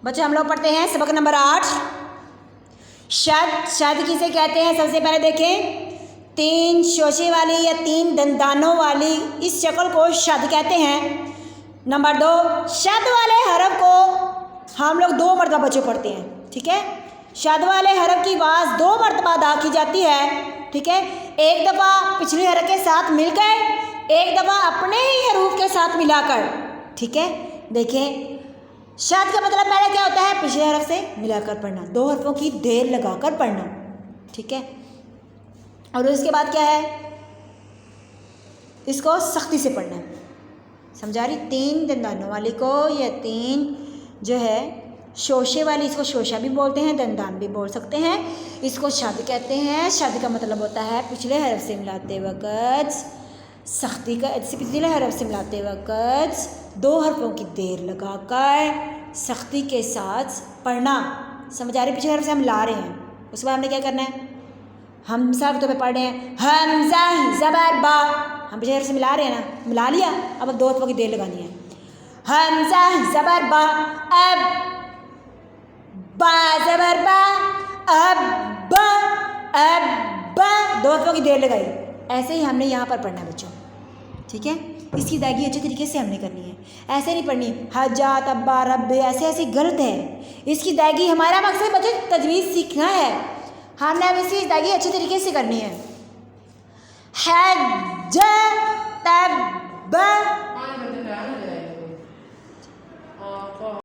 बच्चों हम लोग पढ़ते हैं सबक नंबर 8 शद। शद किसे कहते हैं? सबसे पहले देखें, 3 शोशे वाली या 3 दंदानों वाली इस शक्ल को शद कहते हैं। नंबर 2, शद वाले हरफ को हम लोग 2 मरतबा बच्चों पढ़ते हैं, ठीक है। शद वाले हरफ की आवाज़ 2 मरतबा अदा की जाती है, ठीक है। एक दफ़ा पिछले हरफ के साथ मिलकर, एक दफ़ा अपने ही हरूफ के साथ मिलाकर, ठीक है। देखें, शद का मतलब पहले क्या होता है? पिछले हरफ से मिलाकर पढ़ना, 2 हरफों की देर लगाकर पढ़ना, ठीक है। और उसके बाद क्या है? इसको सख्ती से पढ़ना है, समझा रही? 3 दंदानों वाली को या 3 जो है शोशे वाली, इसको शोशा भी बोलते हैं, दंदान भी बोल सकते हैं, इसको शद कहते हैं। शद का मतलब होता है पिछले हरफ से मिलाते वक़्त सख्ती का, पिछले हरफ से मिलाते वक़्त 2 हरफों की देर लगाकर सख्ती के साथ पढ़ना, समझ आ रही? पिछले हरफ से हम ला रहे हैं, उसके बाद हमने क्या करना है? हम सब तो पे पढ़ रहे हैं हमज़ा ज़बर बा, हम पिछले हरफ से मिला रहे हैं ना, मिला लिया, अब 2 हरफों की देर लगानी है। हमज़ा ज़बर बा, अब बा ज़बर बा, अब बा, अब बा, 2 हरफों की देर लगाई। ऐसे ही हमने यहाँ पर पढ़ना है बच्चों, ठीक है। इसकी अदायगी अच्छे तरीके से हमने करनी है, ऐसे नहीं पढ़नी हजात अब्बा रब्बे, ऐसे गलत है। इसकी अदायगी, हमारा मकसद बच्चों तजवीज़ सीखना है, हमने अब इसकी अदायगी अच्छे तरीके से करनी है। हज तब